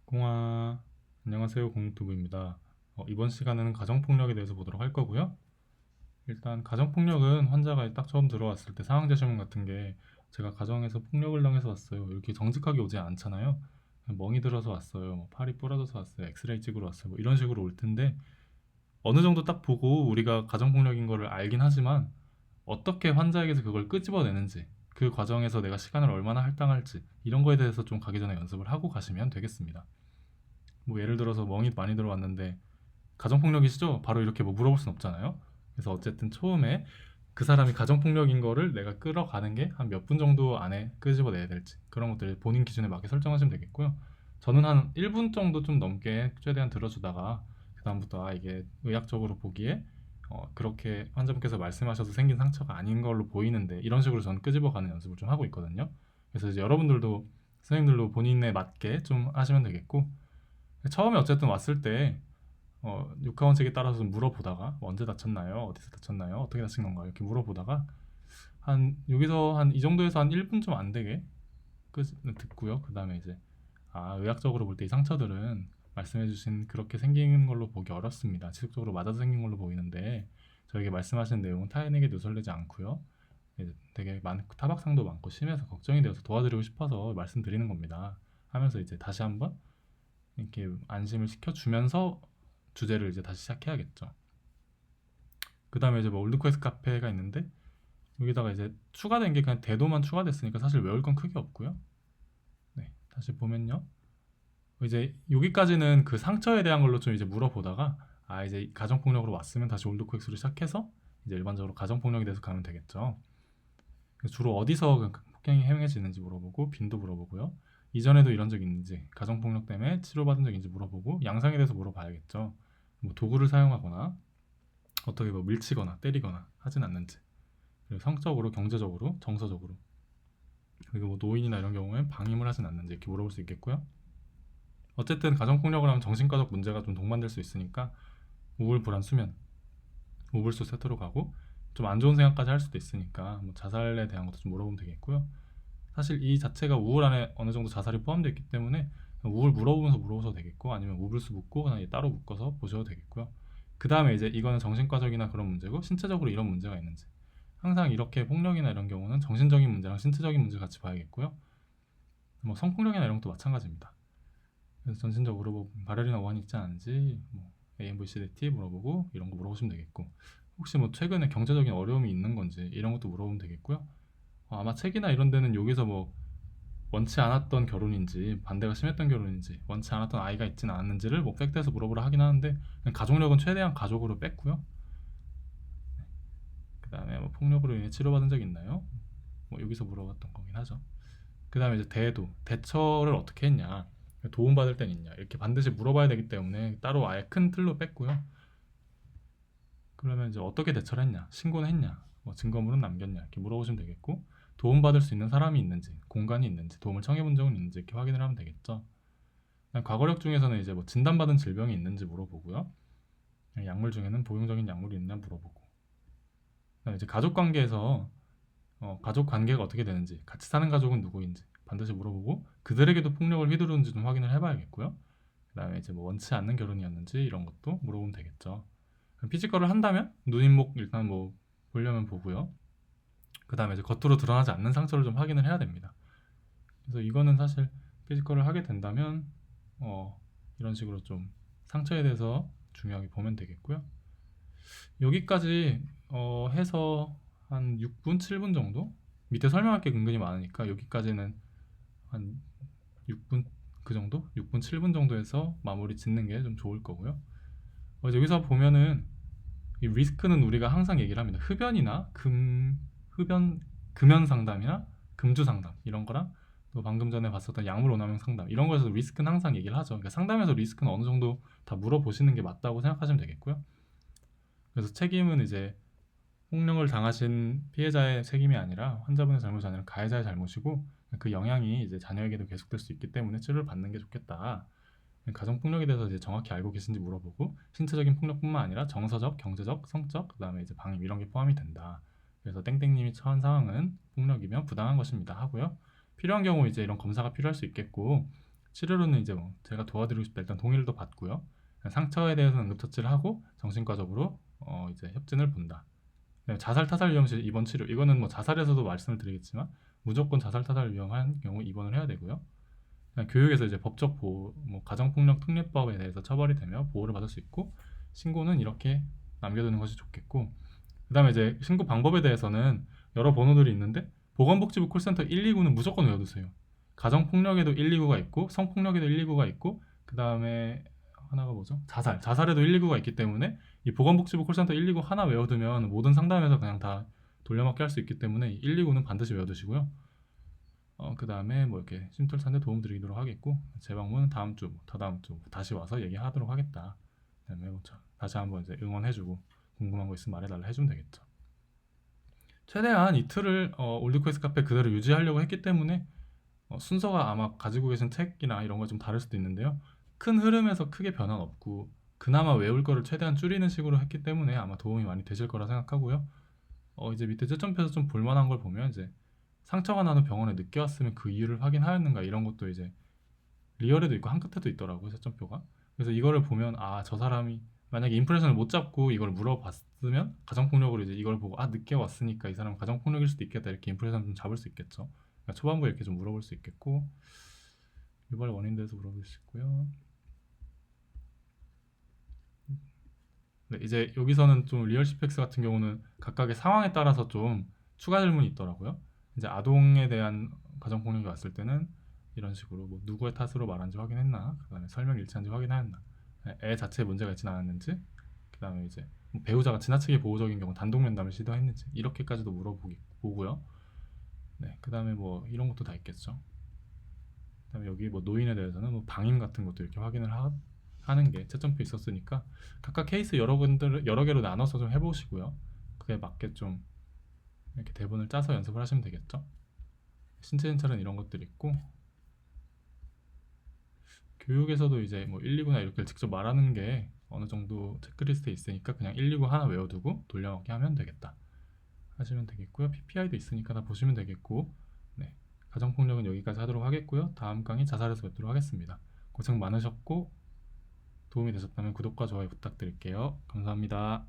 공아, 안녕하세요. 공유튜브입니다. 이번 시간에는 가정폭력에 대해서 보도록 할 거고요. 일단 가정폭력은 환자가 딱 처음 들어왔을 때 상황 제시문 같은 게 제가 가정에서 폭력을 당해서 왔어요. 이렇게 정직하게 오지 않잖아요. 그냥 멍이 들어서 왔어요. 뭐 팔이 부러져서 왔어요. 엑스레이 찍으러 왔어요. 뭐 이런 식으로 올 텐데 어느 정도 딱 보고 우리가 가정폭력인 거를 알긴 하지만 어떻게 환자에게서 그걸 끄집어내는지 그 과정에서 내가 시간을 얼마나 할당할지 이런 거에 대해서 좀 가기 전에 연습을 하고 가시면 되겠습니다. 뭐 예를 들어서 멍이 많이 들어왔는데 가정폭력이시죠? 바로 이렇게 뭐 물어볼 순 없잖아요. 그래서 어쨌든 처음에 그 사람이 가정폭력인 거를 내가 끌어가는 게 한 몇 분 정도 안에 끄집어내야 될지 그런 것들 본인 기준에 맞게 설정하시면 되겠고요. 저는 한 1분 정도 좀 넘게 최대한 들어주다가 그 다음부터 이게 의학적으로 보기에 그렇게 환자분께서 말씀하셔서 생긴 상처가 아닌 걸로 보이는데 이런 식으로 저는 끄집어가는 연습을 좀 하고 있거든요. 그래서 이제 여러분들도 선생님들도 본인에 맞게 좀 하시면 되겠고 처음에 어쨌든 왔을 때 육하원칙에 따라서 좀 물어보다가 뭐 언제 다쳤나요? 어디서 다쳤나요? 어떻게 다친 건가요? 이렇게 물어보다가 한 여기서 한 이 정도에서 한 1분 좀 안 되게 듣고요. 그 다음에 이제 의학적으로 볼 때 이 상처들은 말씀해주신 그렇게 생긴 걸로 보기 어렵습니다. 지속적으로 맞아서 생긴 걸로 보이는데 저에게 말씀하신 내용은 타인에게 누설되지 않고요. 되게 타박상도 많고 심해서 걱정이 되어서 도와드리고 싶어서 말씀드리는 겁니다. 하면서 이제 다시 한번 이렇게 안심을 시켜주면서 주제를 이제 다시 시작해야겠죠. 그 다음에 이제 뭐 올드코엑스 카페가 있는데 여기다가 이제 추가된 게 그냥 대도만 추가됐으니까 사실 외울 건 크게 없고요. 네, 다시 보면요. 이제 여기까지는 그 상처에 대한 걸로 좀 이제 물어보다가 이제 가정폭력으로 왔으면 다시 올드코엑스로 시작해서 이제 일반적으로 가정폭력에 대해서 가면 되겠죠. 주로 어디서 폭행이 행해지는지 물어보고 빈도 물어보고요. 이전에도 이런 적 있는지 가정폭력 때문에 치료받은 적 있는지 물어보고 양상에 대해서 물어봐야겠죠. 뭐 도구를 사용하거나 어떻게 뭐 밀치거나 때리거나 하진 않는지 그리고 성적으로 경제적으로 정서적으로 그리고 뭐 노인이나 이런 경우에 방임을 하진 않는지 이렇게 물어볼 수 있겠고요. 어쨌든 가정폭력을 하면 정신과적 문제가 좀 동반될 수 있으니까 우울, 불안, 수면, 우불수 세트로 가고 좀 안 좋은 생각까지 할 수도 있으니까 뭐 자살에 대한 것도 좀 물어보면 되겠고요. 사실 이 자체가 우울 안에 어느 정도 자살이 포함되어 있기 때문에 우울 물어보면서 물어보셔도 되겠고 아니면 우불수 묻고 그냥 따로 묶어서 보셔도 되겠고요. 그 다음에 이제 이거는 정신과적이나 그런 문제고 신체적으로 이런 문제가 있는지 항상 이렇게 폭력이나 이런 경우는 정신적인 문제랑 신체적인 문제 같이 봐야겠고요. 뭐 성폭력이나 이런 것도 마찬가지입니다. 그래서 전신적으로 뭐 발열이나 오한이 있지 않은지 뭐 AMVCDT 물어보고 이런 거 물어보시면 되겠고 혹시 뭐 최근에 경제적인 어려움이 있는 건지 이런 것도 물어보면 되겠고요. 아마 책이나 이런 데는 여기서 뭐 원치 않았던 결혼인지 반대가 심했던 결혼인지 원치 않았던 아이가 있지는 않았는지를 뭐 팩트에서 물어보라 하긴 하는데 가족력은 최대한 가족으로 뺐고요. 그 다음에 뭐 폭력으로 인해 치료받은 적 있나요? 뭐 여기서 물어봤던 거긴 하죠. 그 다음에 이제 대처를 어떻게 했냐 도움받을 땐 있냐 이렇게 반드시 물어봐야 되기 때문에 따로 아예 큰 틀로 뺐고요. 그러면 이제 어떻게 대처를 했냐 신고는 했냐 뭐 증거물은 남겼냐 이렇게 물어보시면 되겠고 도움받을 수 있는 사람이 있는지 공간이 있는지 도움을 청해본 적은 있는지 이렇게 확인을 하면 되겠죠. 과거력 중에서는 이제 뭐 진단받은 질병이 있는지 물어보고요. 약물 중에는 복용적인 약물이 있나 물어보고 그다음에 이제 가족 관계에서 가족 관계가 어떻게 되는지 같이 사는 가족은 누구인지 반드시 물어보고 그들에게도 폭력을 휘두르는지 좀 확인을 해봐야겠고요. 그다음에 이제 뭐 원치 않는 결혼이었는지 이런 것도 물어보면 되겠죠. 피지컬을 한다면 눈인목 일단 뭐 보려면 보고요. 그다음에 이제 겉으로 드러나지 않는 상처를 좀 확인을 해야 됩니다. 그래서 이거는 사실 피지컬을 하게 된다면 이런 식으로 좀 상처에 대해서 중요하게 보면 되겠고요. 여기까지 해서 한 6분, 7분 정도? 밑에 설명할 게 은근히 많으니까 여기까지는 한 6분 그 정도? 6분, 7분 정도에서 마무리 짓는 게 좀 좋을 거고요. 여기서 보면은 이 리스크는 우리가 항상 얘기를 합니다. 금연 상담이나 금주 상담 이런 거랑 또 방금 전에 봤었던 약물 오남용 상담 이런 거에서 리스크는 항상 얘기를 하죠. 그러니까 상담에서 리스크는 어느 정도 다 물어보시는 게 맞다고 생각하시면 되겠고요. 그래서 책임은 이제 폭력을 당하신 피해자의 책임이 아니라 환자분의 잘못이 아니라 가해자의 잘못이고 그 영향이 이제 자녀에게도 계속될 수 있기 때문에 치료를 받는 게 좋겠다. 가정폭력에 대해서 이제 정확히 알고 계신지 물어보고 신체적인 폭력뿐만 아니라 정서적, 경제적, 성적, 그다음에 이제 방임 이런 게 포함이 된다. 그래서 땡땡님이 처한 상황은 폭력이면 부당한 것입니다 하고요. 필요한 경우 이제 이런 검사가 필요할 수 있겠고 치료로는 이제 뭐 제가 도와드리고 싶다 일단 동의를 받고요. 상처에 대해서는 응급처치를 하고 정신과적으로 이제 협진을 본다. 자살 타살 위험시 입원 치료 이거는 뭐 자살에서도 말씀을 드리겠지만 무조건 자살 타살 위험한 경우 입원을 해야 되고요. 교육에서 이제 법적 보호, 뭐 가정폭력 특례법에 대해서 처벌이 되며 보호를 받을 수 있고 신고는 이렇게 남겨두는 것이 좋겠고 그다음에 이제 신고 방법에 대해서는 여러 번호들이 있는데 보건복지부 콜센터 129는 무조건 외워두세요. 가정폭력에도 129가 있고 성폭력에도 129가 있고 그다음에 하나가 뭐죠? 자살에도 129가 있기 때문에 이 보건복지부 콜센터 129 하나 외워두면 모든 상담에서 그냥 다 돌려막기 할 수 있기 때문에 129는 반드시 외워두시고요. 그 다음에 뭐 이렇게 심털산에 도움 드리도록 하겠고 재방문은 다음 주, 다다음 주 다시 와서 얘기하도록 하겠다. 그다음에 뭐 다시 한번 이제 응원해주고 궁금한 거 있으면 말해달라 해주면 되겠죠. 최대한 이틀을 올드코이스 카페 그대로 유지하려고 했기 때문에 순서가 아마 가지고 계신 책이나 이런 거 좀 다를 수도 있는데요. 큰 흐름에서 크게 변화는 없고 그나마 외울 거를 최대한 줄이는 식으로 했기 때문에 아마 도움이 많이 되실 거라 생각하고요. 이제 밑에 채점표에서 좀 볼만한 걸 보면 이제 상처가 나는 병원에 늦게 왔으면 그 이유를 확인하였는가 이런 것도 이제 리얼에도 있고 한 끝에도 있더라고요 채점표가. 그래서 이거를 보면 아 저 사람이 만약에 인프레션을 못 잡고 이걸 물어봤으면 가정폭력으로 이제 이걸 보고 아 늦게 왔으니까 이 사람 가정폭력일 수도 있겠다 이렇게 인프레션 좀 잡을 수 있겠죠. 그러니까 초반부에 이렇게 좀 물어볼 수 있겠고 유발 원인 대해서 물어볼 수 있고요. 네, 이제 여기서는 좀 리얼 시펙스 같은 경우는 각각의 상황에 따라서 좀 추가 질문이 있더라고요. 이제 아동에 대한 가정폭력이 왔을 때는 이런 식으로 뭐 누구의 탓으로 말한지 확인했나, 그다음에 설명 일치한지 확인하였나, 애 자체에 문제가 있지는 않았는지, 그다음에 이제 뭐 배우자가 지나치게 보호적인 경우 단독 면담을 시도했는지 이렇게까지도 물어보고요. 네, 그다음에 뭐 이런 것도 다 있겠죠. 그다음에 여기 뭐 노인에 대해서는 뭐 방임 같은 것도 이렇게 확인을 하는 게 채점표 있었으니까 각각 케이스 여러 개로 나눠서 좀 해보시고요. 그에 맞게 좀 이렇게 대본을 짜서 연습을 하시면 되겠죠. 신체 진찰은 이런 것들이 있고 교육에서도 이제 뭐 129나 이렇게 직접 말하는 게 어느 정도 체크리스트에 있으니까 그냥 129 하나 외워두고 돌려먹기 하면 되겠다 하시면 되겠고요. PPI도 있으니까 다 보시면 되겠고 네, 가정폭력은 여기까지 하도록 하겠고요. 다음 강의 자살에서 뵙도록 하겠습니다. 고생 많으셨고 도움이 되셨다면 구독과 좋아요 부탁드릴게요. 감사합니다.